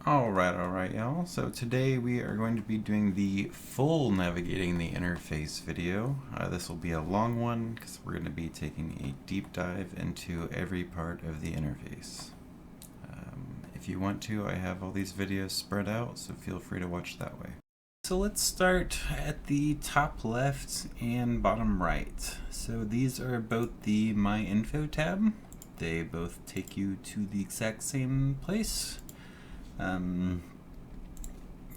Alright, y'all. So today we are going to be doing the full navigating the interface video. This will be a long one because we're going to be taking a deep dive into every part of the interface. If you want to, I have all these videos spread out, so feel free to watch that way. So let's start at the top left and bottom right. So these are both the My Info tab. They both take you to the exact same place.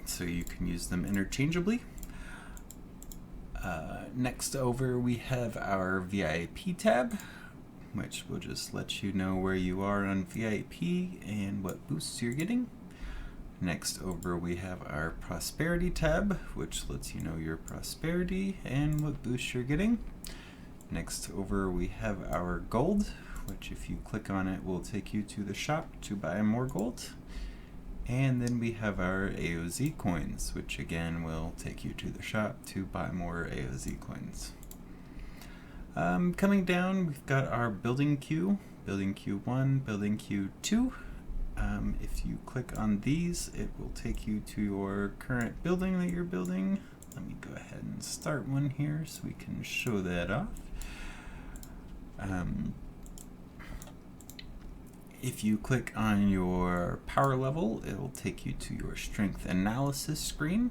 So you can use them interchangeably. Next over we have our VIP tab, which will just let you know where you are on VIP and what boosts you're getting. Next over we have our Prosperity tab, which lets you know your prosperity and what boosts you're getting. Next over we have our Gold, which if you click on it will take you to the shop to buy more gold. And then we have our AOZ coins, which again will take you to the shop to buy more AOZ coins. Coming down, we've got our building queue, building queue 1, building queue 2. If you click on these, it will take you to your current building that you're building. Let me go ahead and start one here so we can show that off. If you click on your power level, it will take you to your strength analysis screen.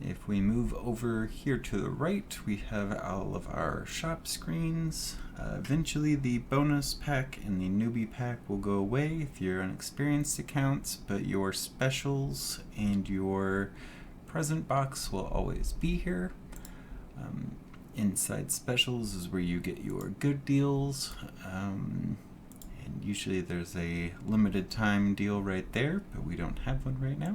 If we move over here to the right, we have all of our shop screens. Eventually the bonus pack and the newbie pack will go away if you're an experienced account, but your specials and your present box will always be here. Inside specials is where you get your good deals. And usually there's a limited time deal right there, but we don't have one right now.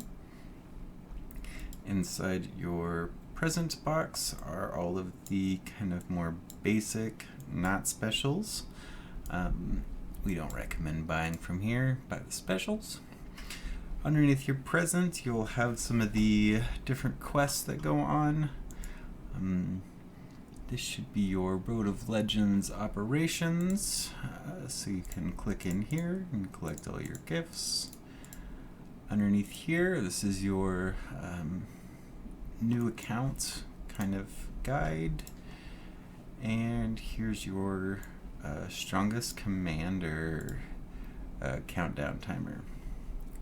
Inside your present box are all of the kind of more basic, not specials. We don't recommend buying from here. Buy the specials. Underneath your present, you'll have some of the different quests that go on. This should be your Road of Legends operations, so you can click in here and collect all your gifts. Underneath here, this is your new account kind of guide, and here's your strongest commander countdown timer.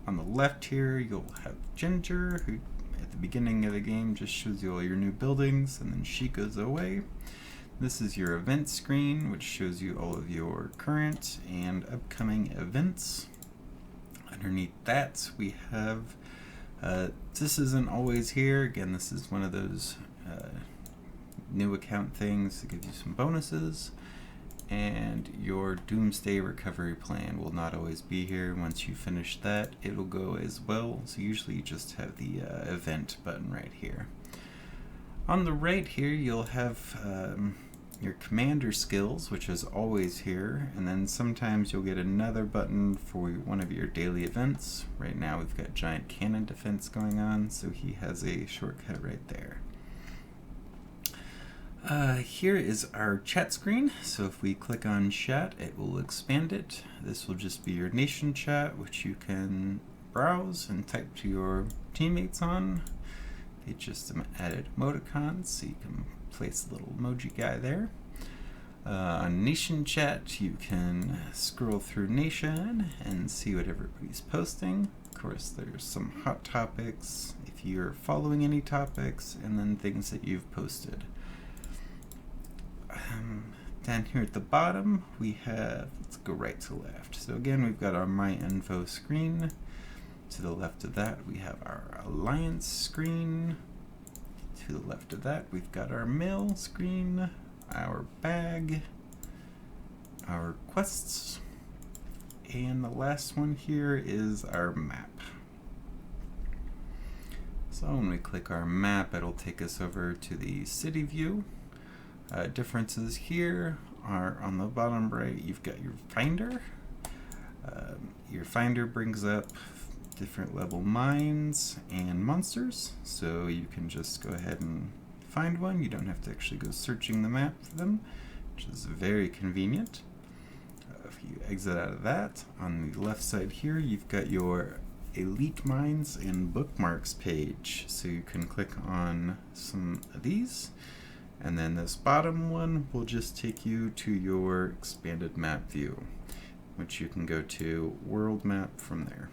On the left here, you'll have Ginger, who at the beginning of the game just shows you all your new buildings, and then she goes away. This is your event screen, which shows you all of your current and upcoming events. Underneath that, we have, this isn't always here. Again, this is one of those new account things that give you some bonuses. And your Doomsday Recovery Plan will not always be here. Once you finish that, it'll go as well. So usually you just have the event button right here. On the right here, you'll have your commander skills, which is always here. And then sometimes you'll get another button for one of your daily events. Right now we've got Giant Cannon Defense going on, so he has a shortcut right there. Here is our chat screen, so if we click on chat, it will expand it. This will just be your nation chat, which you can browse and type to your teammates on. They just added emoticons, so you can place a little emoji guy there. On nation chat, you can scroll through nation and see what everybody's posting. Of course, there's some hot topics, if you're following any topics, and then things that you've posted. Down here at the bottom, we have, let's go right to left. So again, we've got our My Info screen. To the left of that, we have our Alliance screen. To the left of that, we've got our Mail screen, our Bag, our Quests, and the last one here is our Map. So when we click our map, it'll take us over to the city view. Differences here are on the bottom right, you've got your Finder. Your Finder brings up different level mines and monsters, so you can just go ahead and find one. You don't have to actually go searching the map for them, which is very convenient. If you exit out of that, on the left side here, you've got your Elite Mines and Bookmarks page. So you can click on some of these, and then this bottom one will just take you to your expanded map view, which you can go to World Map from there.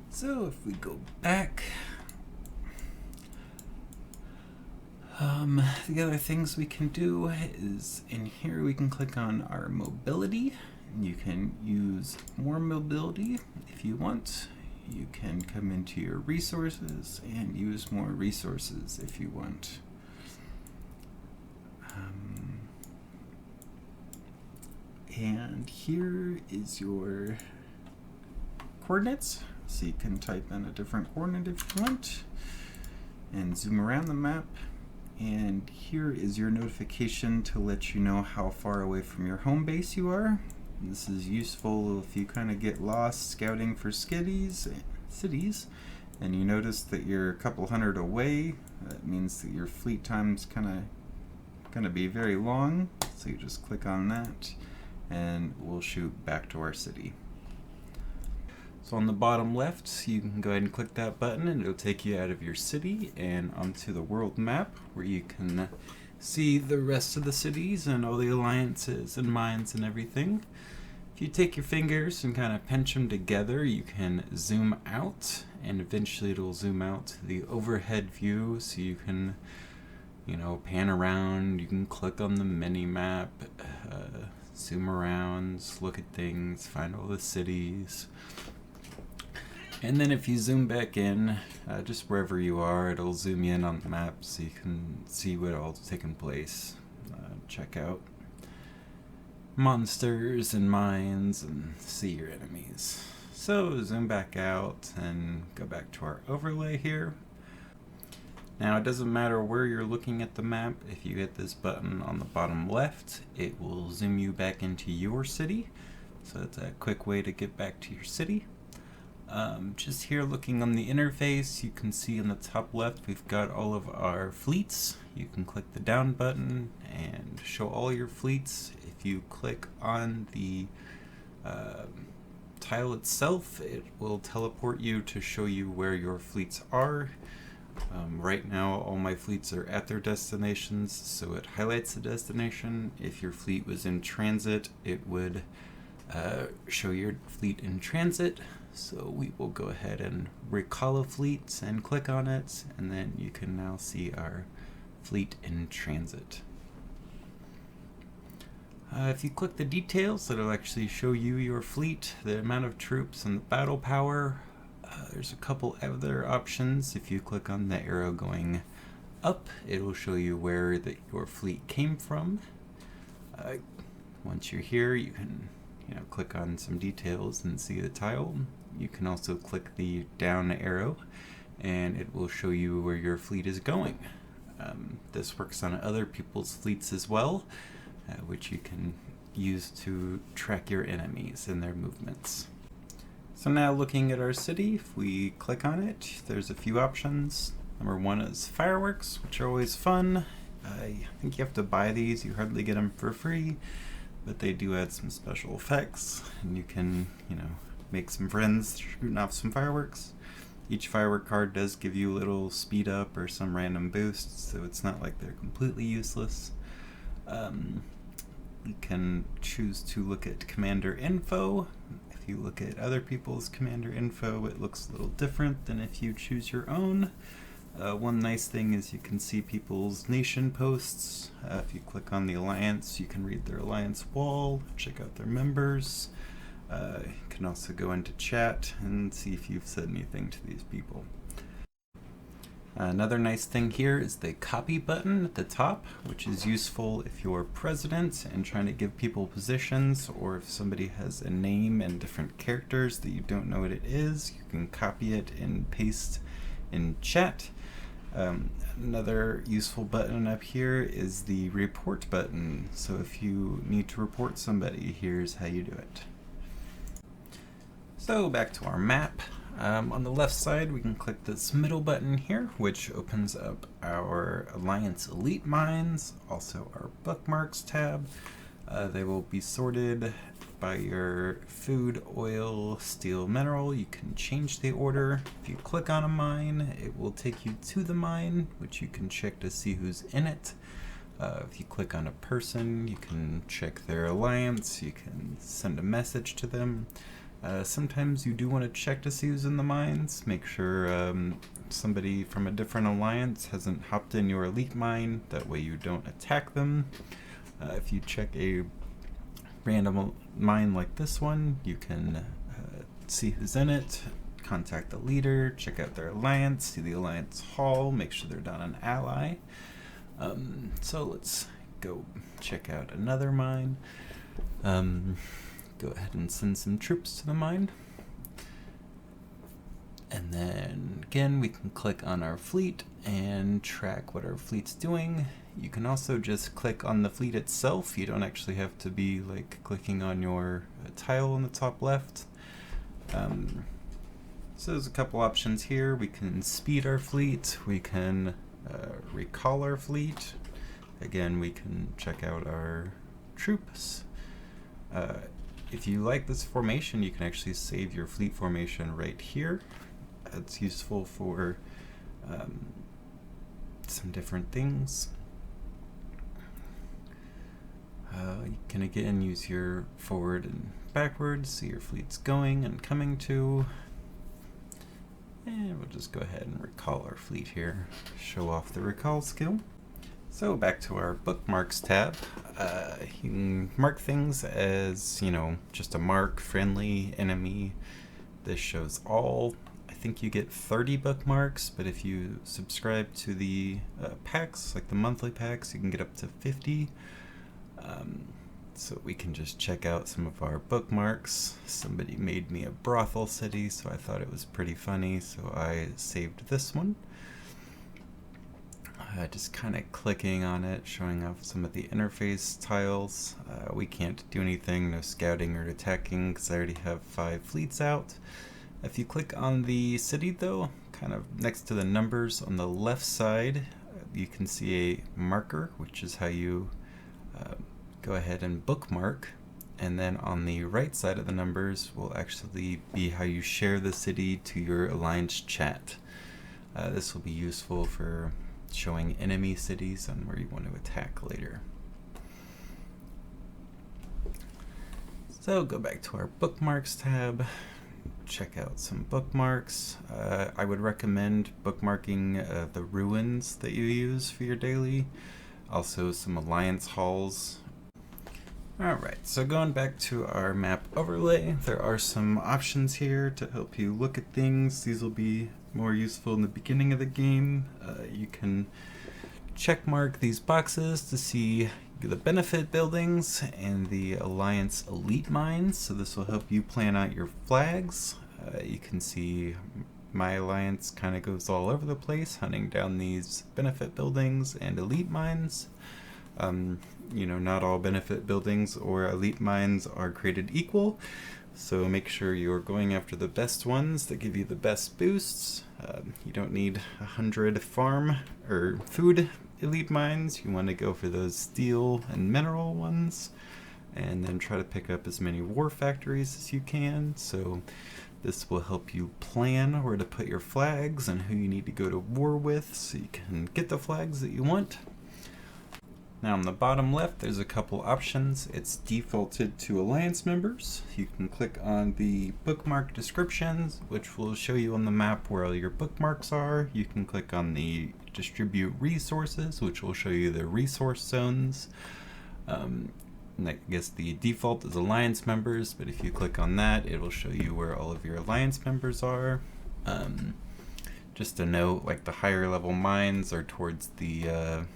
So if we go back, the other things we can do is in here we can click on our mobility. You can use more mobility if you want. You can come into your resources and use more resources if you want. And here is your coordinates. So you can type in a different coordinate if you want and zoom around the map. And here is your notification to let you know how far away from your home base you are. This is useful if you kind of get lost scouting for cities, and you notice that you're a couple hundred away. That means that your fleet time's kind of going to be very long. So you just click on that, and we'll shoot back to our city. So on the bottom left, you can go ahead and click that button, and it'll take you out of your city and onto the world map, where you can see the rest of the cities and all the alliances and mines and everything. If you take your fingers and kind of pinch them together, you can zoom out, and eventually it'll zoom out to the overhead view, so you can, pan around. You can click on the mini map, zoom around, look at things, find all the cities. And then if you zoom back in, just wherever you are, it'll zoom you in on the map so you can see what all's taken place. Check out monsters and mines and see your enemies. So zoom back out and go back to our overlay here. Now it doesn't matter where you're looking at the map. If you hit this button on the bottom left, it will zoom you back into your city. So that's a quick way to get back to your city. Just here looking on the interface, you can see in the top left we've got all of our fleets. You can click the down button and show all your fleets. If you click on the tile itself, it will teleport you to show you where your fleets are. Right now all my fleets are at their destinations, so it highlights the destination. If your fleet was in transit, it would show your fleet in transit. So we will go ahead and recall a fleet and click on it, and then you can now see our fleet in transit. If you click the details, it'll actually show you your fleet, the amount of troops, and the battle power. There's a couple other options. If you click on the arrow going up, it will show you where your fleet came from. Once you're here, you can click on some details and see the tile. You can also click the down arrow, and it will show you where your fleet is going. This works on other people's fleets as well, which you can use to track your enemies and their movements. So now looking at our city, if we click on it, there's a few options. Number one is fireworks, which are always fun. I think you have to buy these. You hardly get them for free, but they do add some special effects, and you can, make some friends shooting off some fireworks. Each firework card does give you a little speed up or some random boosts, so it's not like they're completely useless. You can choose to look at commander info. If you look at other people's commander info, it looks a little different than if you choose your own. One nice thing is you can see people's nation posts. If you click on the alliance, you can read their alliance wall, check out their members. You can also go into chat and see if you've said anything to these people. Another nice thing here is the copy button at the top, which is useful if you're president and trying to give people positions, or if somebody has a name and different characters that you don't know what it is, you can copy it and paste in chat. Another useful button up here is the report button. So if you need to report somebody, here's how you do it. So back to our map. On the left side, we can click this middle button here, which opens up our Alliance Elite Mines, also our Bookmarks tab. They will be sorted by your food, oil, steel, mineral. You can change the order. If you click on a mine, it will take you to the mine, which you can check to see who's in it. If you click on a person, you can check their alliance. You can send a message to them. Sometimes you do want to check to see who's in the mines. Make sure somebody from a different alliance hasn't hopped in your elite mine. That way you don't attack them. If you check a random mine like this one, you can see who's in it, contact the leader, check out their alliance, see the alliance hall, make sure they're not an ally. So let's go check out another mine. Go ahead and send some troops to the mine. And then again, we can click on our fleet and track what our fleet's doing. You can also just click on the fleet itself. You don't actually have to be like clicking on your tile on the top left. So there's a couple options here. We can speed our fleet. We can recall our fleet. Again, we can check out our troops. If you like this formation, you can actually save your fleet formation right here. It's useful for some different things. You can again use your forward and backwards, see your fleet's going and coming to. And we'll just go ahead and recall our fleet here, show off the recall skill. So back to our bookmarks tab. You can mark things as, just a mark, friendly, enemy. This shows all. I think you get 30 bookmarks, but if you subscribe to the packs, like the monthly packs, you can get up to 50. So we can just check out some of our bookmarks. Somebody made me a brothel city, so I thought it was pretty funny, so I saved this one. Just kind of clicking on it, showing off some of the interface tiles. We can't do anything, no scouting or attacking, because I already have 5 fleets out. If you click on the city though, kind of next to the numbers on the left side, you can see a marker, which is how you go ahead and bookmark. And then on the right side of the numbers will actually be how you share the city to your alliance chat. This will be useful for showing enemy cities and where you want to attack later. So go back to our bookmarks tab, check out some bookmarks. I would recommend bookmarking the ruins that you use for your daily, also some alliance halls. Alright, so going back to our map overlay, there are some options here to help you look at things. These will be more useful in the beginning of the game. You can check mark these boxes to see the benefit buildings and the alliance elite mines, so this will help you plan out your flags. You can see my alliance kind of goes all over the place, hunting down these benefit buildings and elite mines. Not all benefit buildings or elite mines are created equal, so make sure you're going after the best ones that give you the best boosts. You don't need 100 farm or food elite mines. You want to go for those steel and mineral ones, and then try to pick up as many war factories as you can. So this will help you plan where to put your flags and who you need to go to war with, so you can get the flags that you want. Now on the bottom left, there's a couple options. It's defaulted to alliance members. You can click on the bookmark descriptions, which will show you on the map where all your bookmarks are. You can click on the distribute resources, which will show you the resource zones. And I guess the default is alliance members, but if you click on that, it will show you where all of your alliance members are. Just a note, like the higher level mines are towards the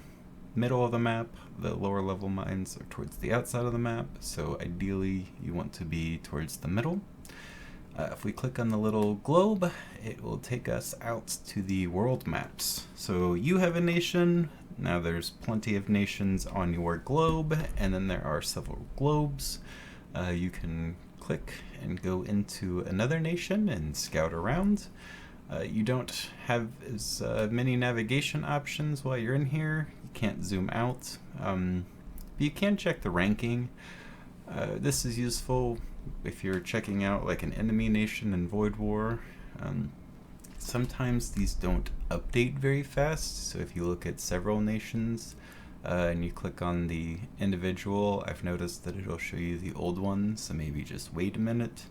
middle of the map, the lower level mines are towards the outside of the map, so ideally you want to be towards the middle. If we click on the little globe, it will take us out to the world maps. So you have a nation, now there's plenty of nations on your globe, and then there are several globes. You can click and go into another nation and scout around. You don't have as many navigation options while you're in here. You can't zoom out. But you can check the ranking. This is useful if you're checking out like an enemy nation in Void War. Sometimes these don't update very fast, so if you look at several nations and you click on the individual, I've noticed that it'll show you the old ones, so maybe just wait a minute.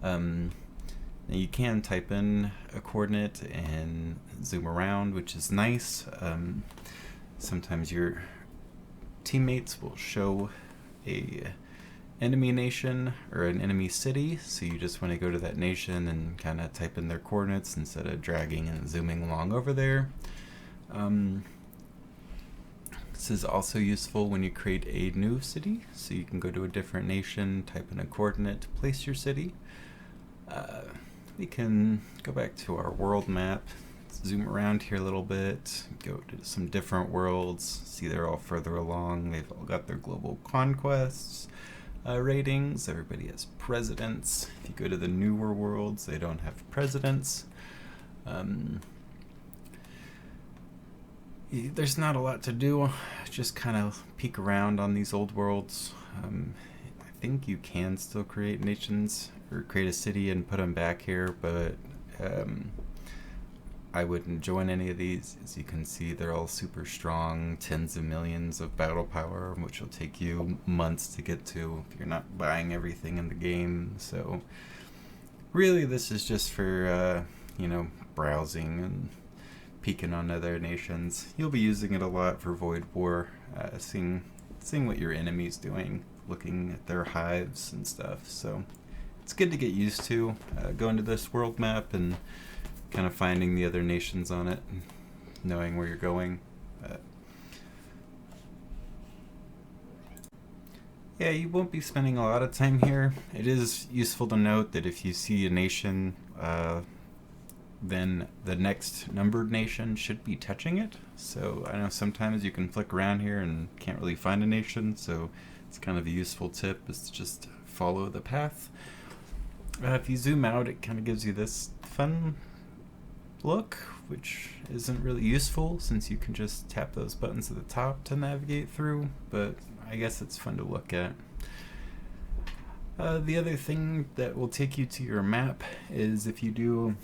Now you can type in a coordinate and zoom around, which is nice. Sometimes your teammates will show a enemy nation or an enemy city, so you just want to go to that nation and kind of type in their coordinates instead of dragging and zooming along over there. This is also useful when you create a new city, so you can go to a different nation, type in a coordinate, place your city. We can go back to our world map, zoom around here a little bit, go to some different worlds, see they're all further along, they've all got their global conquests, ratings, everybody has presidents. If you go to the newer worlds, they don't have presidents. There's not a lot to do, just kind of peek around on these old worlds. I think you can still create nations or create a city and put them back here, but I wouldn't join any of these. As you can see, they're all super strong, tens of millions of battle power, which will take you months to get to if you're not buying everything in the game. So really this is just for browsing and peeking on other nations. You'll be using it a lot for Void War, seeing what your enemy's doing, looking at their hives and stuff. So it's good to get used to going to this world map and kind of finding the other nations on it and knowing where you're going. Yeah, you won't be spending a lot of time here. It is useful to note that if you see a nation, then the next numbered nation should be touching it. So I know sometimes you can flick around here and can't really find a nation, so it's kind of a useful tip is to just follow the path. If you zoom out, it kind of gives you this fun look, which isn't really useful since you can just tap those buttons at the top to navigate through, but I guess it's fun to look at. The other thing that will take you to your map is if you do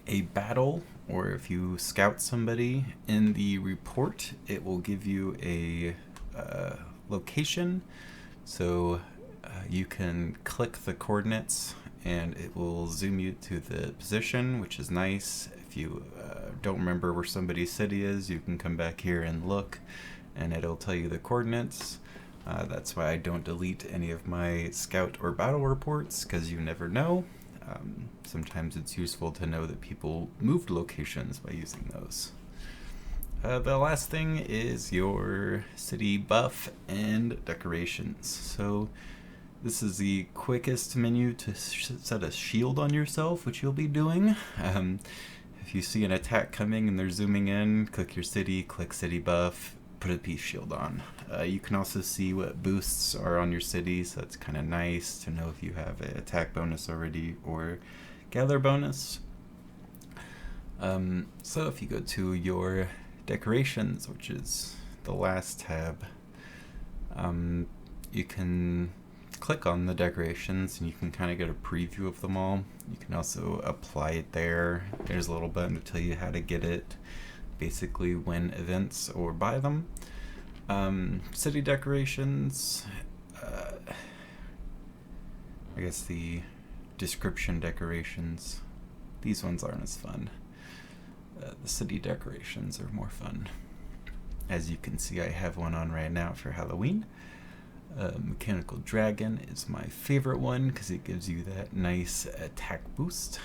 a battle or if you scout somebody in the report, it will give you a location. So you can click the coordinates and it will zoom you to the position, which is nice. If you don't remember where somebody's city is, you can come back here and look and it'll tell you the coordinates. That's why I don't delete any of my scout or battle reports, because you never know. Sometimes it's useful to know that people moved locations by using those. The last thing is your city buff and decorations. So this is the quickest menu to set a shield on yourself, which you'll be doing. If you see an attack coming and they're zooming in, click your city, click city buff, put a peace shield on. You can also see what boosts are on your city, so it's kind of nice to know if you have an attack bonus already or gather bonus. So if you go to your decorations, which is the last tab, you can click on the decorations and you can kind of get a preview of them all. You can also apply it there. There's a little button to tell you how to get it, basically win events or buy them. City decorations, I guess the description decorations, these ones aren't as fun. The city decorations are more fun. As you can see, I have one on right now for Halloween. Mechanical Dragon is my favorite one because it gives you that nice attack boost.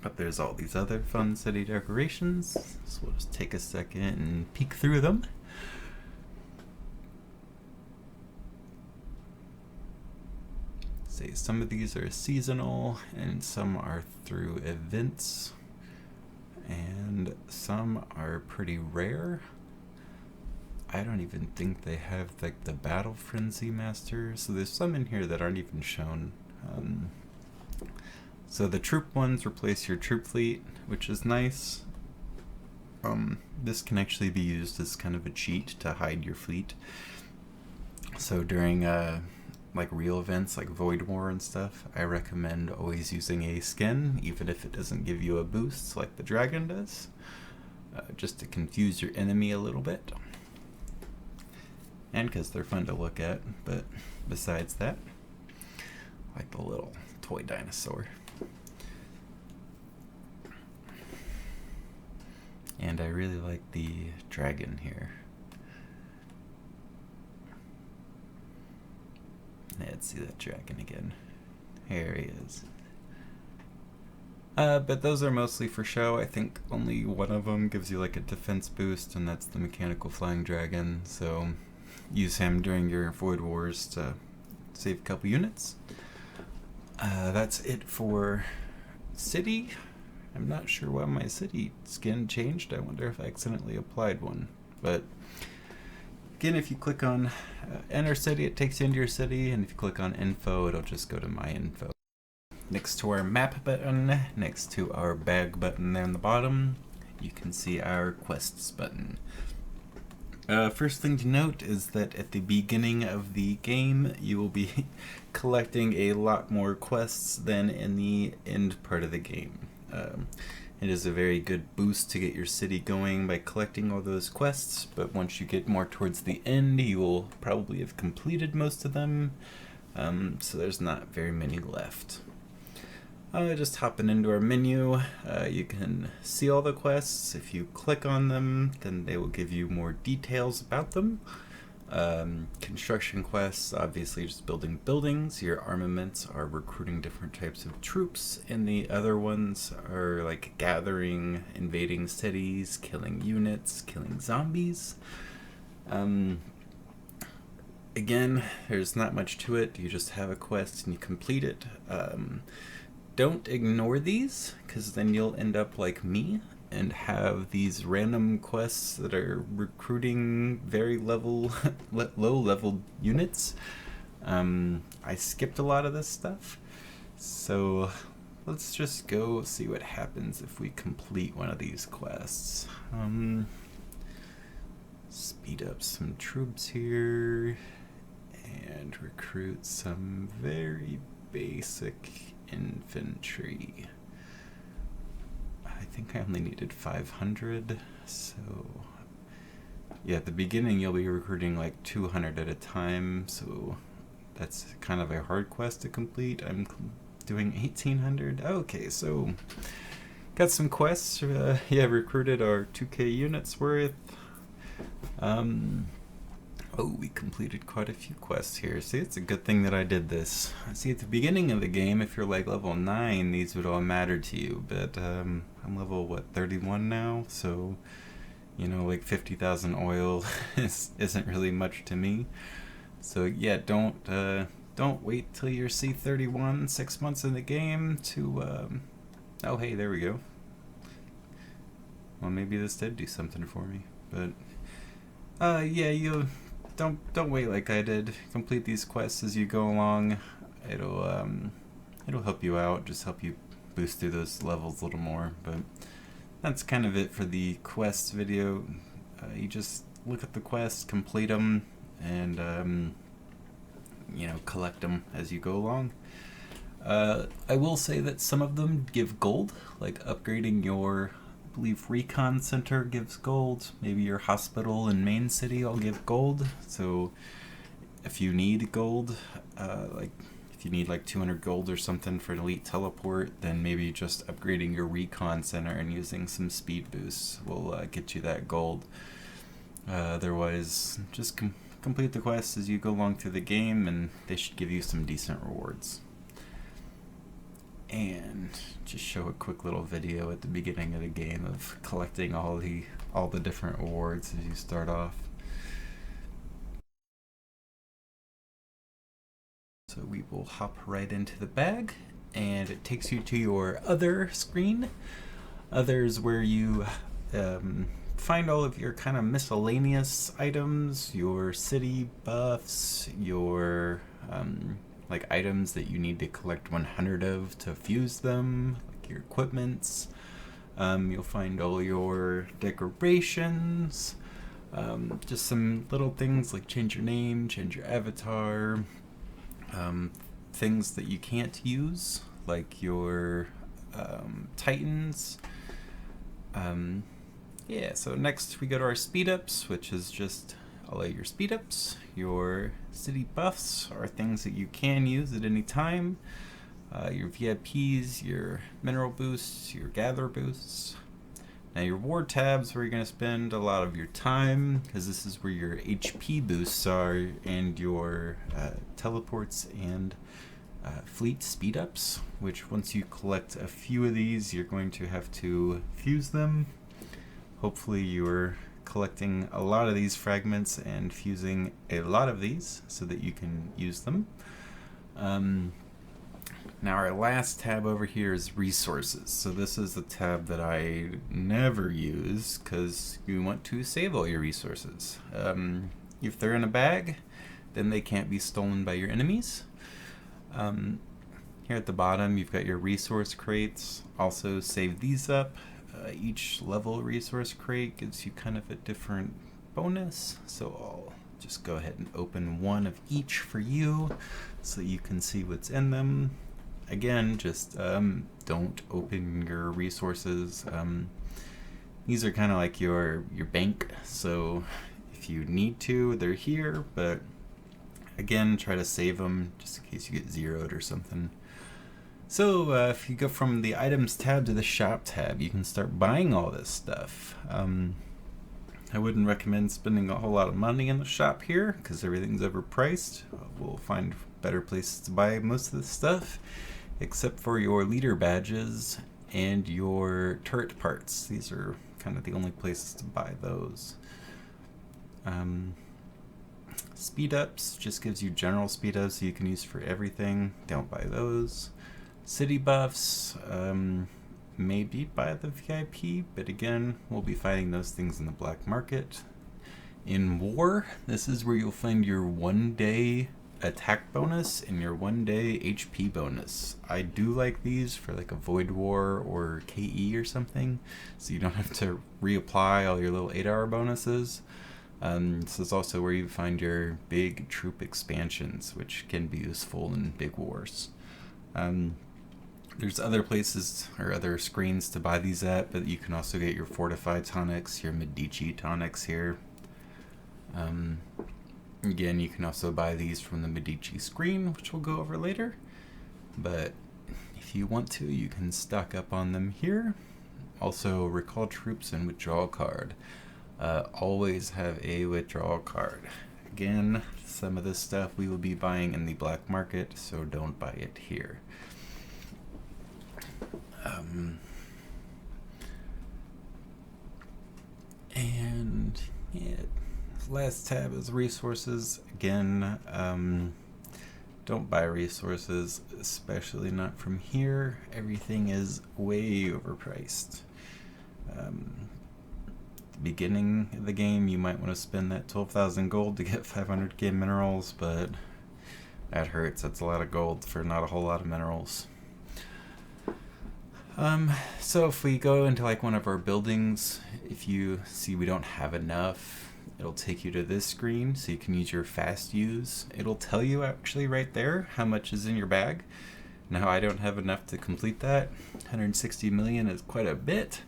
But there's all these other fun city decorations, so we'll just take a second and peek through them. Say some of these are seasonal and some are through events and some are pretty rare. I don't even think they have like the Battle Frenzy Master, so there's some in here that aren't even shown. So the troop ones replace your troop fleet, which is nice. This can actually be used as kind of a cheat to hide your fleet. So during like real events like Void War and stuff, I recommend always using a skin, even if it doesn't give you a boost like the dragon does, just to confuse your enemy a little bit. And because they're fun to look at, but besides that, like the little toy dinosaur. And I really like the dragon here. Let's see that dragon again. Here he is. But those are mostly for show. I think only one of them gives you like a defense boost, and that's the mechanical flying dragon. So use him during your Void Wars to save a couple units. That's it for city. I'm not sure why my city skin changed. I wonder if I accidentally applied one. But again, if you click on enter city, it takes you into your city, and if you click on info, it'll just go to my info. Next to our map button, next to our bag button there on the bottom, you can see our quests button. First thing to note is that at the beginning of the game, you will be collecting a lot more quests than in the end part of the game. It is a very good boost to get your city going by collecting all those quests, but once you get more towards the end, you will probably have completed most of them, so there's not very many left. Just hopping into our menu, you can see all the quests. If you click on them, then they will give you more details about them. Construction quests, obviously just building buildings. Your armaments are recruiting different types of troops, and the other ones are like gathering, invading cities, killing units, killing zombies. Again, there's not much to it. You just have a quest and you complete it. Don't ignore these, because then you'll end up like me and have these random quests that are recruiting very low level units. I skipped a lot of this stuff, so let's just go see what happens if we complete one of these quests. Speed up some troops here and recruit some very basic infantry. I think I only needed 500, so yeah, at the beginning you'll be recruiting like 200 at a time, so that's kind of a hard quest to complete. I'm doing 1800. Okay, so got some quests. Yeah, recruited our 2k units worth. Oh, we completed quite a few quests here. See, it's a good thing that I did this. See, at the beginning of the game, if you're like level 9, these would all matter to you. But I'm level, what, 31 now? So, you know, like 50,000 oil isn't really much to me. So yeah, don't wait till you're C31, 6 months in the game to, oh hey, there we go. Well, maybe this did do something for me, but, yeah, you don't wait like I did. Complete these quests as you go along. It'll help you out, just help you boost through those levels a little more. But that's kind of it for the quest video. You just look at the quests, complete them, and you know, collect them as you go along. I will say that some of them give gold, like upgrading your, I believe, recon center gives gold. Maybe your hospital and main city will give gold. So if you need gold, like if you need like 200 gold or something for an elite teleport, then maybe just upgrading your recon center and using some speed boosts will get you that gold. Otherwise, just complete the quests as you go along through the game, and they should give you some decent rewards. And just show a quick little video at the beginning of the game of collecting all the different awards as you start off. So we will hop right into the bag, and it takes you to your other screen. Other's where you find all of your kind of miscellaneous items, your city buffs, your like items that you need to collect 100 of to fuse them, like your equipments. You'll find all your decorations, Just some little things like change your name, change your avatar, things that you can't use, like your titans. Yeah, so next we go to our speed ups, which is just all of your speed ups. Your city buffs are things that you can use at any time. Your VIPs, your mineral boosts, your gather boosts. Now your ward tabs, where you're going to spend a lot of your time, because this is where your HP boosts are, and your teleports and fleet speed ups, which once you collect a few of these, you're going to have to fuse them. Hopefully you're collecting a lot of these fragments and fusing a lot of these so that you can use them. Now our last tab over here is resources. So this is the tab that I never use because you want to save all your resources. If they're in a bag, then they can't be stolen by your enemies. Here at the bottom, you've got your resource crates. Also save these up. Each level resource crate gives you kind of a different bonus. So I'll just go ahead and open one of each for you so you can see what's in them. Again, just don't open your resources. These are kind of like your bank, so if you need to, they're here, but again, try to save them just in case you get zeroed or something. So if you go from the items tab to the shop tab, you can start buying all this stuff. I wouldn't recommend spending a whole lot of money in the shop here because everything's overpriced. We'll find better places to buy most of this stuff, except for your leader badges and your turret parts. These are kind of the only places to buy those. Speed ups just gives you general speed ups so you can use for everything. Don't buy those. City buffs, maybe buy the VIP, but again, we'll be finding those things in the black market. In war, this is where you'll find your 1-day attack bonus and your 1-day HP bonus. I do like these for like a Void War or KE or something, so you don't have to reapply all your little 8-hour bonuses. This is also where you find your big troop expansions, which can be useful in big wars. There's other places or other screens to buy these at, but you can also get your fortified tonics, your Medici tonics here. Again, you can also buy these from the Medici screen, which we'll go over later. But if you want to, you can stock up on them here. Also, recall troops and withdrawal card. Always have a withdrawal card. Again, some of this stuff we will be buying in the black market, so don't buy it here. And yeah, last tab is resources. Again, don't buy resources, especially not from here. Everything is way overpriced. At the beginning of the game, you might want to spend that 12,000 gold to get 500k minerals, but that hurts. That's a lot of gold for not a whole lot of minerals. So if we go into like one of our buildings, if you see we don't have enough, it'll take you to this screen so you can use your fast use. It'll tell you actually right there how much is in your bag. Now I don't have enough to complete that. 160 million is quite a bit.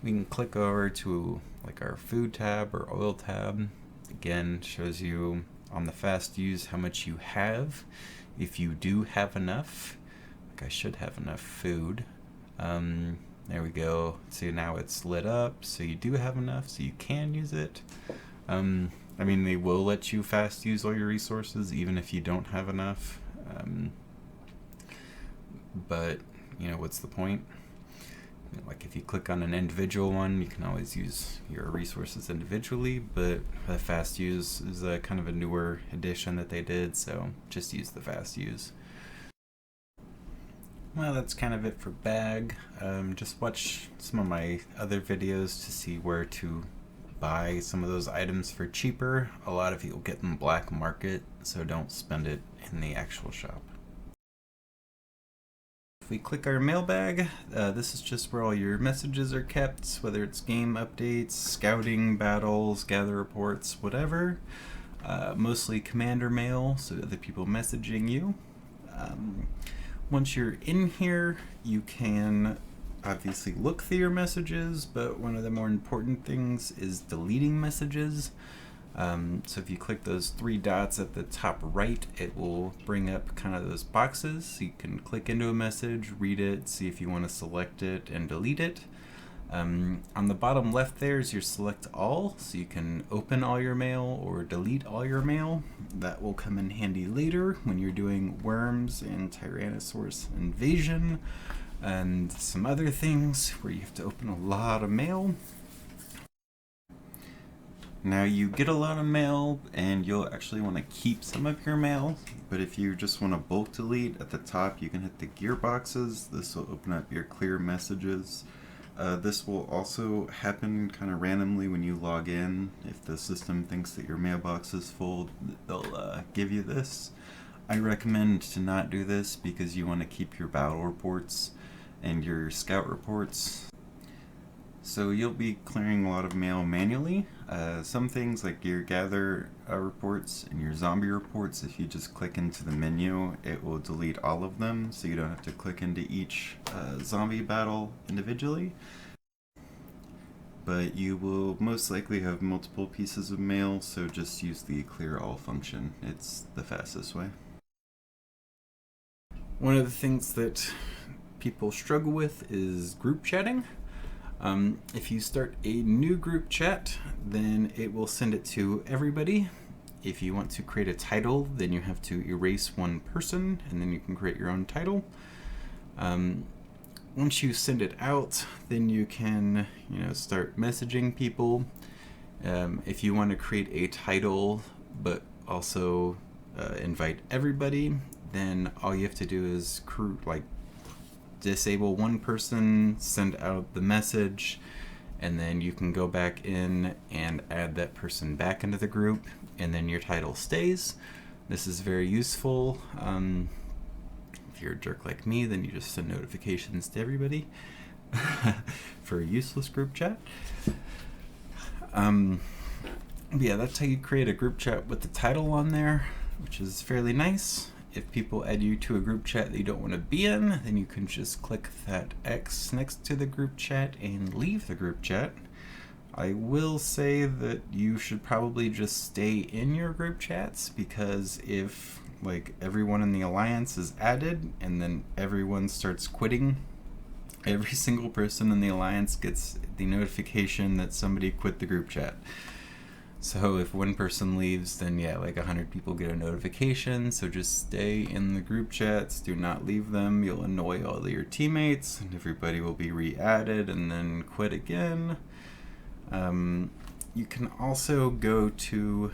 We can click over to like our food tab or oil tab. Again, shows you on the fast use how much you have. If you do have enough, I should have enough food. There we go. See, now it's lit up, so you do have enough, so you can use it. I mean, they will let you fast use all your resources, even if you don't have enough. But, you know, what's the point? Like, if you click on an individual one, you can always use your resources individually, but the fast use is a kind of a newer addition that they did, so just use the fast use. Well, that's kind of it for bag. Just watch some of my other videos to see where to buy some of those items for cheaper. A lot of you will get in the black market, so don't spend it in the actual shop. If we click our mailbag, this is just where all your messages are kept, whether it's game updates, scouting, battles, gather reports, whatever. Mostly commander mail, so other people messaging you. Once you're in here, you can obviously look through your messages, but one of the more important things is deleting messages. So if you click those three dots at the top right, it will bring up kind of those boxes. So you can click into a message, read it, see if you want to select it and delete it. On the bottom left there is your select all, so you can open all your mail or delete all your mail. That will come in handy later when you're doing Worms and Tyrannosaurus Invasion and some other things where you have to open a lot of mail. Now you get a lot of mail and you'll actually want to keep some of your mail, but if you just want to bulk delete, at the top you can hit the gearboxes. This will open up your clear messages. This will also happen kind of randomly when you log in. If the system thinks that your mailbox is full, they'll give you this. I recommend to not do this because you want to keep your battle reports and your scout reports. So you'll be clearing a lot of mail manually. Some things like your gather reports and your zombie reports, if you just click into the menu, it will delete all of them, so you don't have to click into each zombie battle individually. But you will most likely have multiple pieces of mail, so just use the clear all function. It's the fastest way. One of the things that people struggle with is group chatting. If you start a new group chat, then it will send it to everybody. If you want to create a title, then you have to erase one person, and then you can create your own title. Once you send it out, then you can, start messaging people. If you want to create a title, but also invite everybody, then all you have to do is disable one person, send out the message, and then you can go back in and add that person back into the group, and then your title stays. This is very useful. If you're a jerk like me, then you just send notifications to everybody for a useless group chat. Yeah, that's how you create a group chat with the title on there, which is fairly nice. If people add you to a group chat that you don't want to be in, then you can just click that X next to the group chat and leave the group chat. I will say that you should probably just stay in your group chats, because if everyone in the alliance is added and then everyone starts quitting, every single person in the alliance gets the notification that somebody quit the group chat. So if one person leaves, then 100 people get a notification. So just stay in the group chats, do not leave them. You'll annoy all of your teammates, and everybody will be re-added and then quit again. You can also go to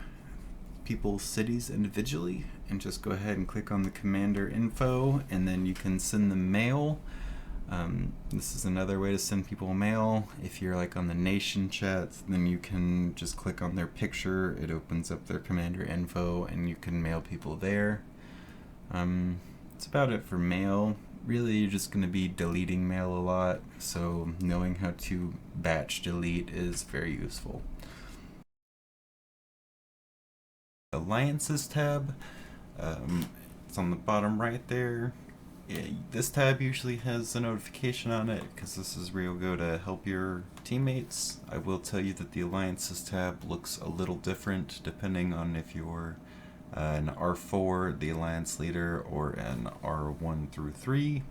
people's cities individually and just go ahead and click on the commander info, and then you can send them mail. This is another way to send people mail. If you're on the nation chats, then you can just click on their picture. It opens up their commander info and you can mail people there. That's about it for mail. Really, you're just going to be deleting mail a lot, so knowing how to batch delete is very useful. Alliances tab, it's on the bottom right there. This tab usually has a notification on it because this is where you'll go to help your teammates. I will tell you that the Alliances tab looks a little different depending on if you're an R4, the Alliance Leader, or an R1 through 3.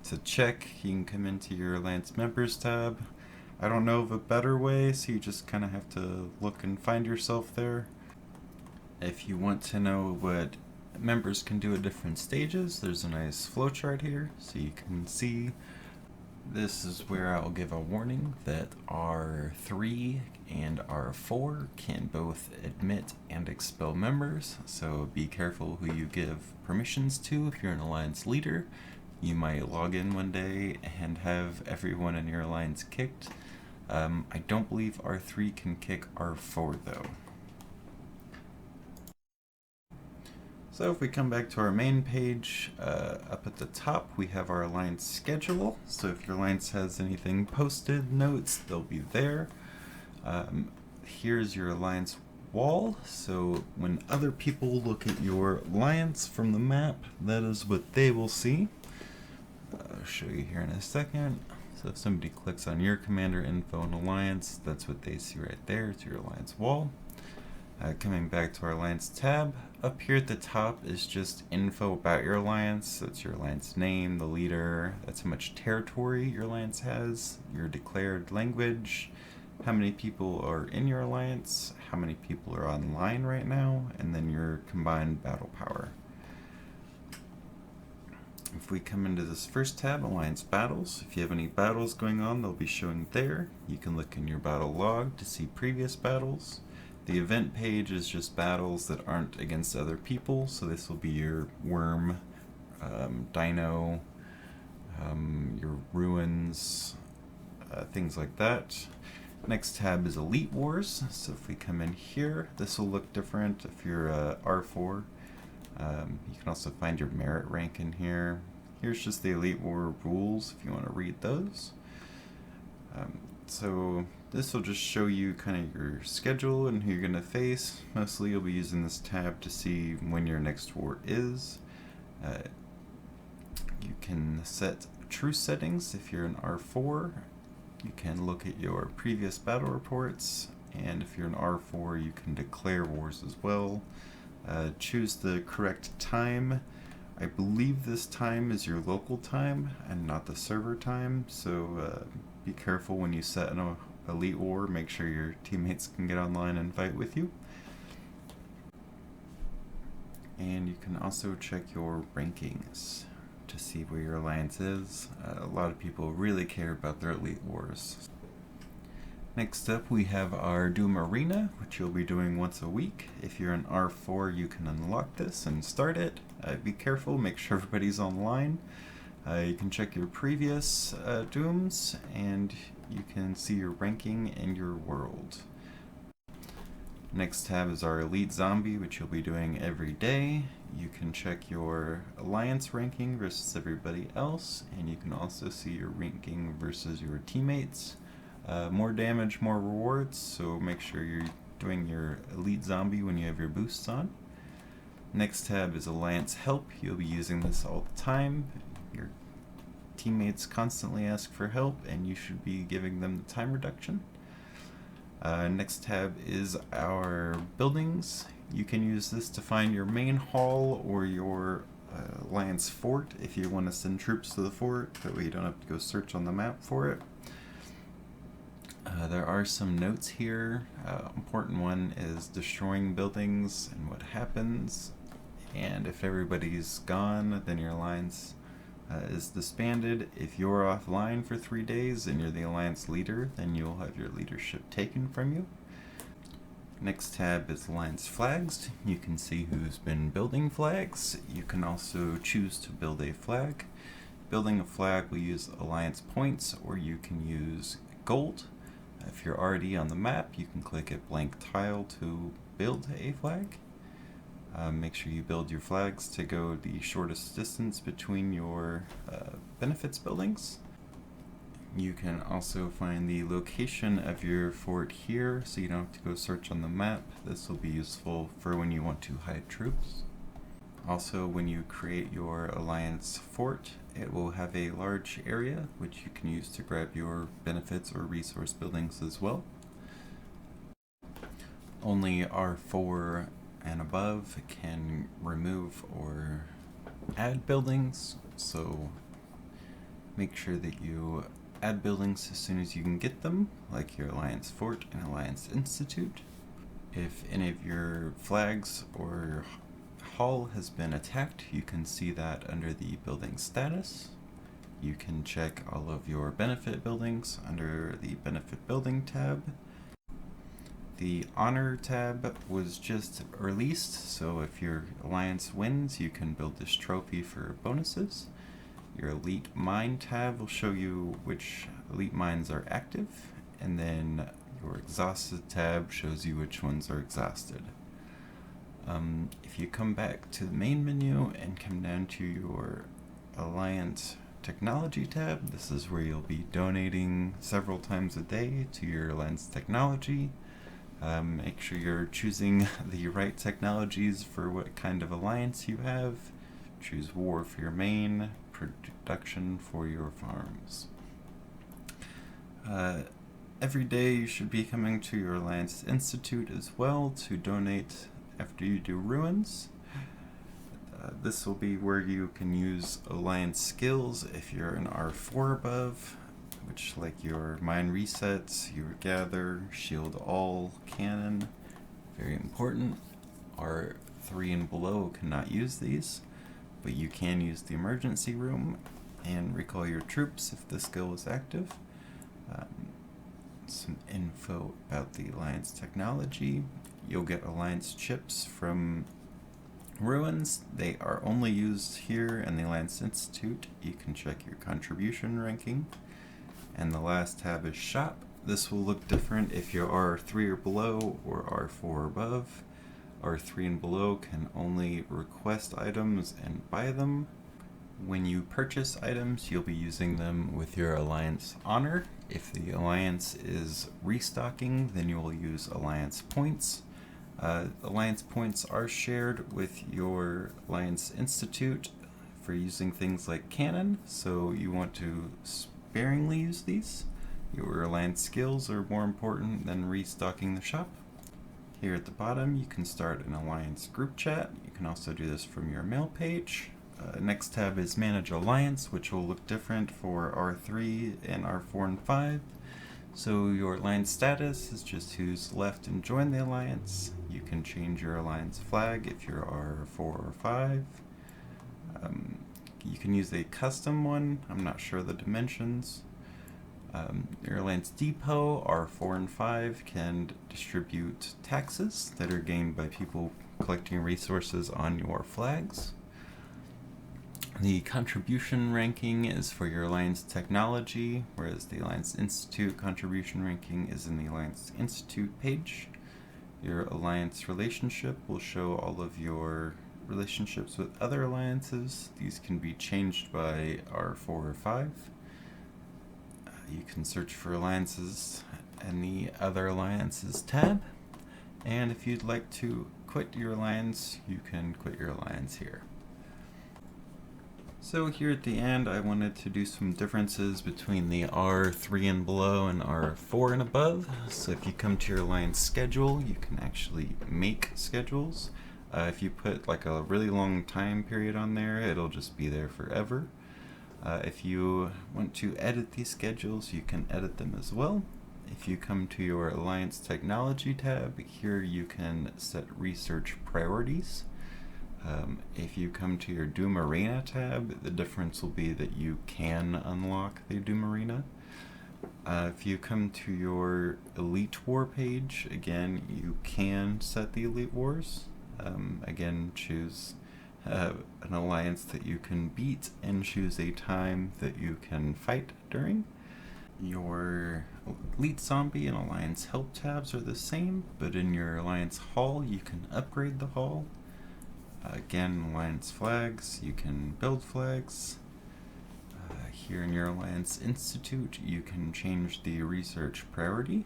To check, you can come into your Alliance Members tab. I don't know of a better way, so you just kind of have to look and find yourself there. If you want to know what members can do at different stages, there's a nice flowchart here so you can see. This is where I'll give a warning that R3 and R4 can both admit and expel members, so be careful who you give permissions to. If you're an alliance leader, you might log in one day and have everyone in your alliance kicked. I don't believe R3 can kick R4 though. So if we come back to our main page, up at the top we have our alliance schedule. So if your alliance has anything posted, notes, they'll be there. Here's your alliance wall. So when other people look at your alliance from the map, that is what they will see. I'll show you here in a second. So if somebody clicks on your commander info and alliance, that's what they see right there. It's your alliance wall. Coming back to our alliance tab, up here at the top is just info about your alliance. That's your alliance name, the leader, that's how much territory your alliance has, your declared language, how many people are in your alliance, how many people are online right now, and then your combined battle power. If we come into this first tab, Alliance Battles, if you have any battles going on, they'll be showing there. You can look in your battle log to see previous battles. The event page is just battles that aren't against other people, so this will be your Worm, Dino, your Ruins, things like that. Next tab is Elite Wars, so if we come in here, this will look different if you're R4. You can also find your merit rank in here. Here's just the Elite War rules if you want to read those. So this will just show you kind of your schedule and who you're going to face. Mostly you'll be using this tab to see when your next war is. You can set truce settings if you're an R4. You can look at your previous battle reports, and if you're an R4 you can declare wars as well. Choose the correct time. I believe this time is your local time and not the server time, so be careful when you set an elite war. Make sure your teammates can get online and fight with you. And you can also check your rankings to see where your alliance is. A lot of people really care about their elite wars. Next up we have our Doom Arena, which you'll be doing once a week. If you're an R4 you can unlock this and start it. Be careful, make sure everybody's online. You can check your previous Dooms, and you can see your ranking and your world. Next tab is our Elite Zombie, which you'll be doing every day. You can check your alliance ranking versus everybody else, and you can also see your ranking versus your teammates. More damage, more rewards, so make sure you're doing your Elite Zombie when you have your boosts on. Next tab is Alliance Help. You'll be using this all the time. Your teammates constantly ask for help, and you should be giving them the time reduction. Next tab is our buildings. You can use this to find your main hall or your Alliance fort if you want to send troops to the fort. That way you don't have to go search on the map for it. There are some notes here. Important one is destroying buildings and what happens. And if everybody's gone, then your alliance is disbanded. If you're offline for 3 days and you're the alliance leader, then you'll have your leadership taken from you. Next tab is alliance flags. You can see who's been building flags. You can also choose to build a flag. Building a flag will use alliance points, or you can use gold. If you're already on the map, you can click a blank tile to build a flag. Make sure you build your flags to go the shortest distance between your benefits buildings. You can also find the location of your fort here, so you don't have to go search on the map. This will be useful for when you want to hide troops. Also, when you create your alliance fort, it will have a large area which you can use to grab your benefits or resource buildings as well. Only R4 and above can remove or add buildings, so make sure that you add buildings as soon as you can get them, like your Alliance Fort and Alliance Institute. If any of your flags or hall has been attacked, you can see that under the building status. You can check all of your benefit buildings under the benefit building tab. The honor tab was just released, so if your alliance wins, you can build this trophy for bonuses. Your elite mine tab will show you which elite mines are active, and then your exhausted tab shows you which ones are exhausted. If you come back to the main menu and come down to your Alliance Technology tab, this is where you'll be donating several times a day to your Alliance Technology. Make sure you're choosing the right technologies for what kind of alliance you have. Choose war for your main, production for your farms. Every day you should be coming to your Alliance Institute as well to donate after you do ruins. This will be where you can use Alliance skills if you're an R4 above, which like your mine resets, your gather, shield all, cannon, very important. R3 and below cannot use these, but you can use the emergency room and recall your troops if the skill is active. Some info about the Alliance Technology. You'll get Alliance chips from ruins. They are only used here in the Alliance Institute. You can check your contribution ranking. And the last tab is shop. This will look different if you're R3 or below or R4 or above. R3 and below can only request items and buy them. When you purchase items, you'll be using them with your Alliance honor. If the Alliance is restocking, then you will use Alliance points. Alliance points are shared with your Alliance Institute for using things like cannon, so you want to sparingly use these. Your Alliance skills are more important than restocking the shop. Here at the bottom, you can start an Alliance group chat. You can also do this from your mail page. Next tab is Manage Alliance, which will look different for R3 and R4 and 5. So your Alliance status is just who's left and joined the Alliance. You can change your Alliance flag if you're R4 or 5. You can use a custom one. I'm not sure the dimensions. Your Alliance Depot, R4 and 5, can distribute taxes that are gained by people collecting resources on your flags. The contribution ranking is for your Alliance Technology, whereas the Alliance Institute contribution ranking is in the Alliance Institute page. Your Alliance relationship will show all of your relationships with other alliances. These can be changed by R4 or 5. You can search for alliances in the Other Alliances tab. And if you'd like to quit your alliance, you can quit your alliance here. So here at the end, I wanted to do some differences between the R3 and below and R4 and above. So if you come to your alliance schedule, you can actually make schedules. If you put like a really long time period on there, it'll just be there forever. If you want to edit these schedules, you can edit them as well. If you come to your Alliance Technology tab, here you can set research priorities. If you come to your Doom Arena tab, the difference will be that you can unlock the Doom Arena. If you come to your Elite War page, again, you can set the Elite Wars. Again, choose an alliance that you can beat and choose a time that you can fight during. Your Elite Zombie and Alliance Help tabs are the same, but in your Alliance Hall, you can upgrade the hall. Again, Alliance flags, you can build flags. Here in your Alliance Institute, you can change the research priority.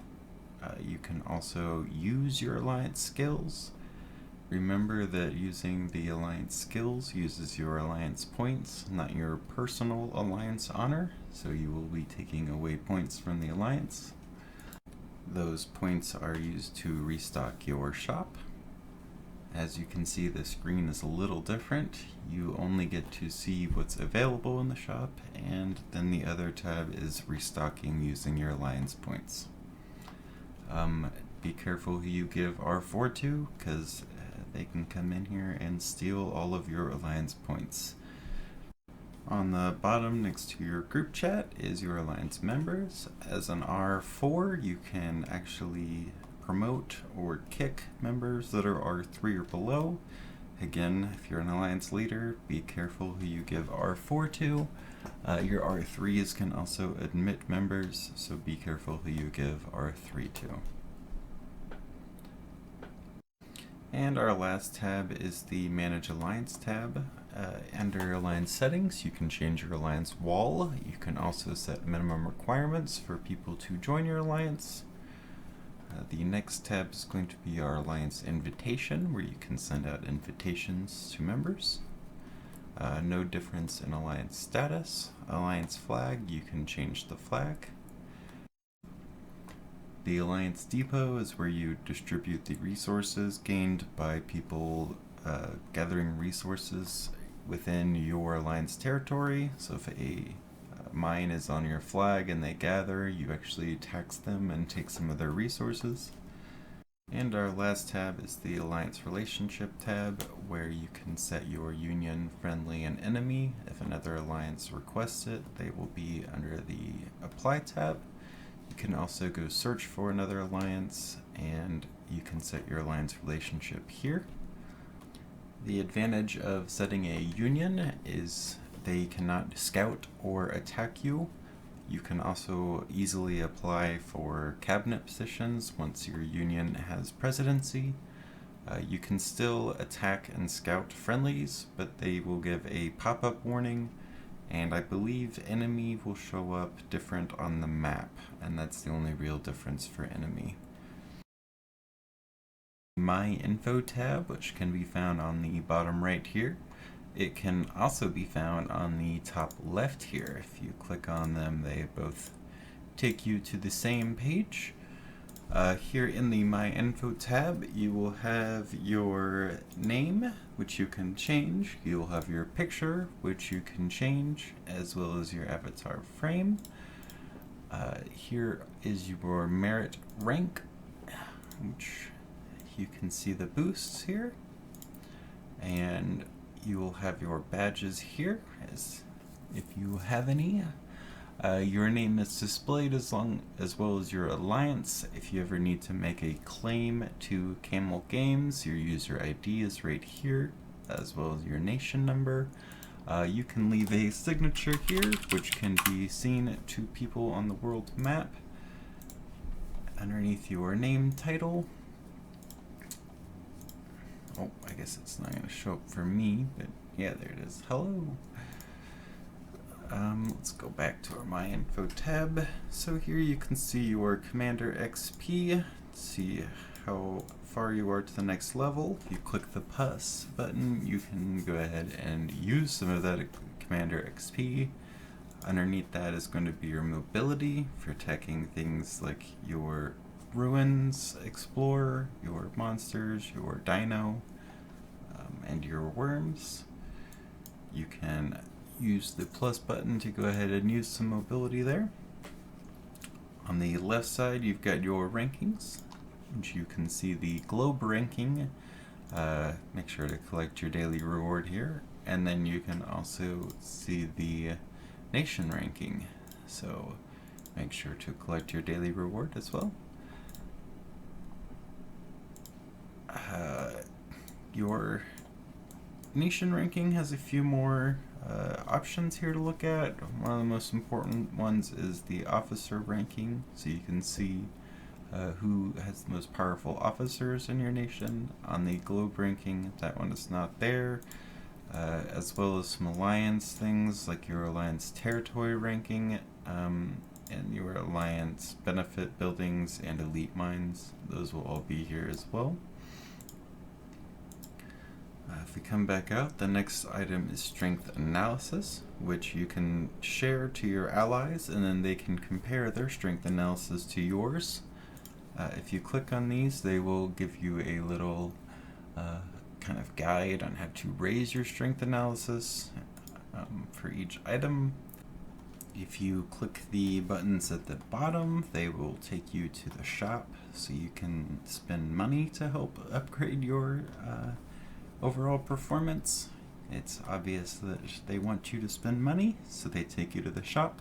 You can also use your Alliance skills. Remember that using the Alliance skills uses your Alliance points, not your personal Alliance honor, so you will be taking away points from the Alliance. Those points are used to restock your shop. As you can see, the screen is a little different. You only get to see what's available in the shop, and then the other tab is restocking using your Alliance points. Be careful who you give R4 to, because they can come in here and steal all of your Alliance points. On the bottom next to your group chat is your Alliance members. As an R4, you can actually promote or kick members that are R3 or below. Again, if you're an Alliance leader, be careful who you give R4 to. Your R3s can also admit members, so be careful who you give R3 to. And our last tab is the Manage Alliance tab. Under Alliance Settings, you can change your alliance wall. You can also set minimum requirements for people to join your alliance. The next tab is going to be our Alliance Invitation, where you can send out invitations to members. No difference in alliance status. Alliance flag, you can change the flag. The Alliance Depot is where you distribute the resources gained by people gathering resources within your alliance territory. So if a mine is on your flag and they gather, you actually tax them and take some of their resources. And our last tab is the Alliance Relationship tab, where you can set your union, friendly, and enemy. If another alliance requests it, they will be under the Apply tab. You can also go search for another alliance, and you can set your alliance relationship here. The advantage of setting a union is they cannot scout or attack you. You can also easily apply for cabinet positions once your union has presidency. You can still attack and scout friendlies, but they will give a pop-up warning, and I believe enemy will show up different on the map, and that's the only real difference for enemy. My Info tab, which can be found on the bottom right here. It can also be found on the top left here. If you click on them, they both take you to the same page. Here in the My Info tab, you will have your name, which you can change. You will have your picture, which you can change, as well as your avatar frame. Here is your merit rank, which you can see the boosts here. And you will have your badges here, as if you have any. Your name is displayed as well as your alliance. If you ever need to make a claim to Camel Games, your user ID is right here, as well as your nation number. You can leave a signature here, which can be seen to people on the world map. Underneath your name title. Oh, I guess it's not going to show up for me, but yeah, there it is. Hello. Let's go back to our My Info tab. So here you can see your Commander XP, see how far you are to the next level. If you click the plus button, you can go ahead and use some of that Commander XP. Underneath that is going to be your mobility for attacking things like your Ruins Explorer, your monsters, your dino, and your worms. You can use the plus button to go ahead and use some mobility there. On the left side, you've got your rankings, which you can see the globe ranking. Make sure to collect your daily reward here, and then you can also see the nation ranking. So make sure to collect your daily reward as well. Your nation ranking has a few more options here to look at. One of the most important ones is the officer ranking, so you can see who has the most powerful officers in your nation. On the globe ranking, that one is not there, as well as some alliance things like your alliance territory ranking, and your alliance benefit buildings and elite mines. Those will all be here as well. If we come back out, the next item is Strength Analysis, which you can share to your allies, and then they can compare their strength analysis to yours. If you click on these, they will give you a little kind of guide on how to raise your strength analysis for each item. If you click the buttons at the bottom, they will take you to the shop, so you can spend money to help upgrade your overall performance. It's obvious that they want you to spend money, so they take you to the shop.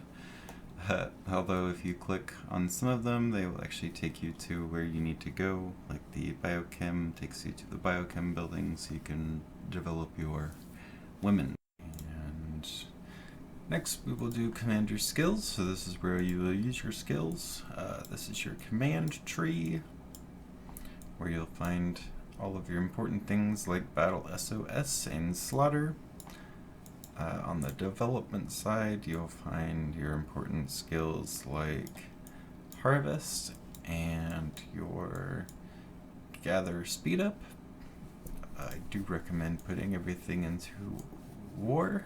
Although if you click on some of them, they will actually take you to where you need to go, like the biochem takes you to the biochem building, so you can develop your women. And next we will do commander skills. So this is where you will use your skills. This is your command tree, where you'll find all of your important things like Battle SOS and Slaughter. On the development side, you'll find your important skills like Harvest and your Gather Speed Up. I do recommend putting everything into War.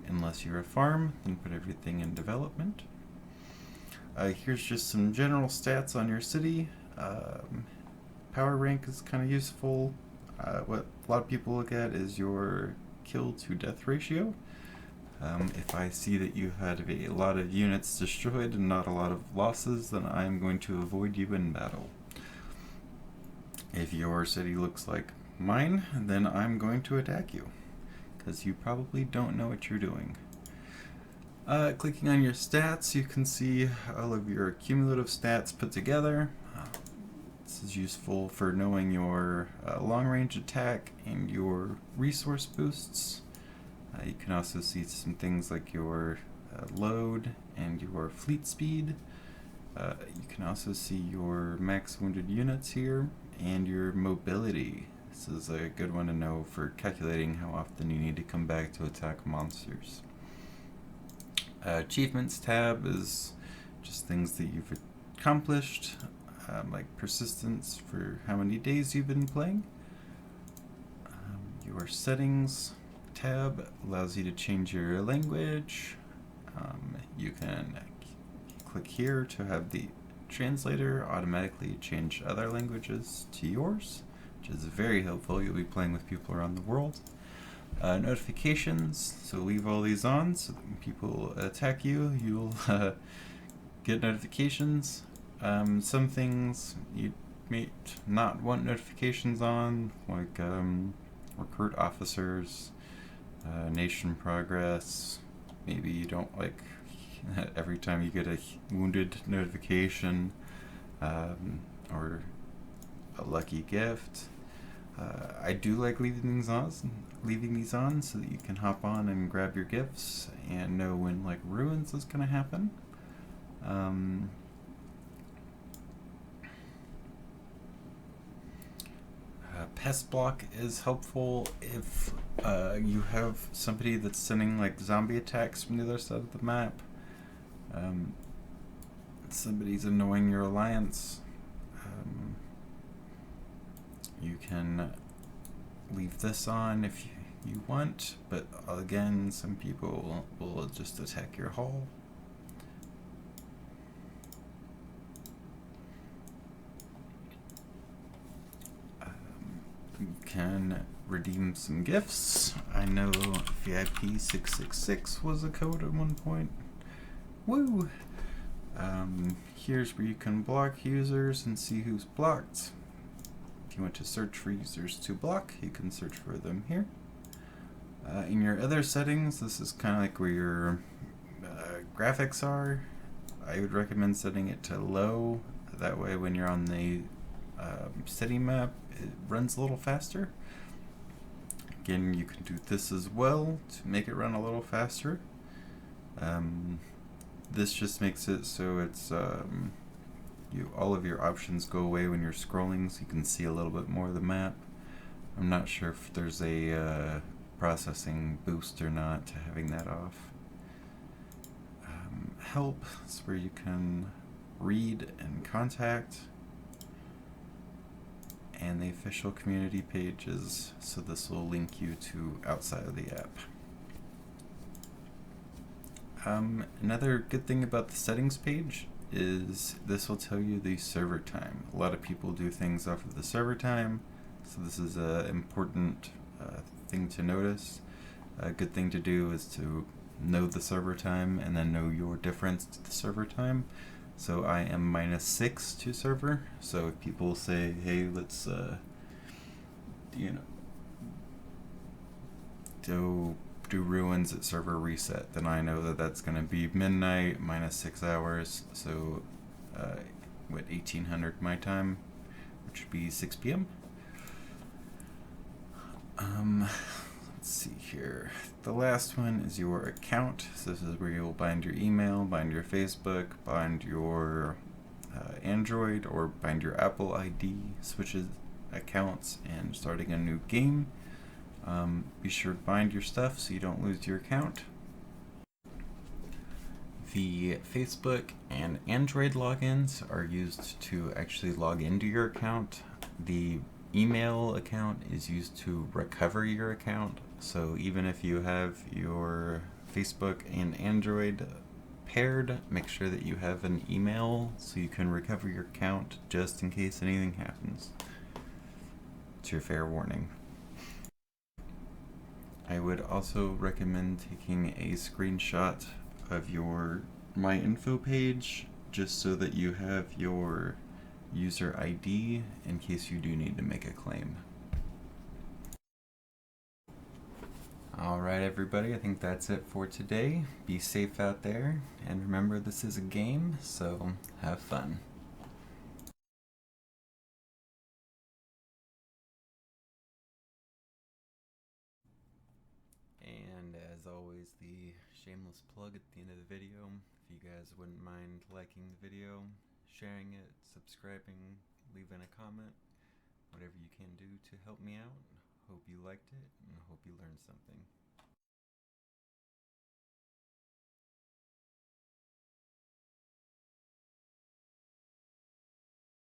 Unless you're a farm, then put everything in development. Here's just some general stats on your city. Power rank is kind of useful. What a lot of people look at is your kill to death ratio. If I see that you had a lot of units destroyed and not a lot of losses, then I'm going to avoid you in battle. If your city looks like mine, then I'm going to attack you, because you probably don't know what you're doing. Clicking on your stats, you can see all of your cumulative stats put together. This is useful for knowing your long-range attack and your resource boosts. You can also see some things like your load and your fleet speed. You can also see your max wounded units here and your mobility. This is a good one to know for calculating how often you need to come back to attack monsters. Achievements tab is just things that you've accomplished, like persistence for how many days you've been playing. Your settings tab allows you to change your language. You can click here to have the translator automatically change other languages to yours, which is very helpful. You'll be playing with people around the world. Notifications, so leave all these on so that when people attack you, you'll get notifications. Some things you may not want notifications on, like recruit officers, nation progress. Maybe you don't like every time you get a wounded notification, or a lucky gift. I do like leaving these on so that you can hop on and grab your gifts and know when like ruins is going to happen. Pest block is helpful if you have somebody that's sending like zombie attacks from the other side of the map. Somebody's annoying your alliance. You can leave this on if you want, but again, some people will just attack your hull. You can redeem some gifts. I know VIP 666 was a code at one point. Woo! Here's where you can block users and see who's blocked. If you want to search for users to block, you can search for them here. In your other settings, this is kind of like where your graphics are. I would recommend setting it to low. That way when you're on the city map, it runs a little faster. Again, you can do this as well to make it run a little faster. This just makes it so it's all of your options go away when you're scrolling, so you can see a little bit more of the map. I'm not sure if there's a processing boost or not to having that off. Help is where you can read and contact, and the official community pages, so this will link you to outside of the app. Another good thing about the settings page is this will tell you the server time. A lot of people do things off of the server time, so this is an important thing to notice. A good thing to do is to know the server time and then know your difference to the server time. So I am -6 to server, so if people say, hey, let's do ruins at server reset, then I know that that's going to be midnight -6 hours, so 1800 my time, which would be 6 p.m. Let's see here. The last one is your account. So this is where you'll bind your email, bind your Facebook, bind your Android, or bind your Apple ID, switches accounts and starting a new game. Be sure to bind your stuff so you don't lose your account. The Facebook and Android logins are used to actually log into your account. The email account is used to recover your account. So even if you have your Facebook and Android paired, make sure that you have an email so you can recover your account just in case anything happens. It's your fair warning. I would also recommend taking a screenshot of your My Info page just so that you have your user ID in case you do need to make a claim. Alright everybody, I think that's it for today. Be safe out there, and remember this is a game, so have fun. And as always, the shameless plug at the end of the video. If you guys wouldn't mind liking the video, sharing it, subscribing, leaving a comment, whatever you can do to help me out. Hope you liked it and hope you learned something.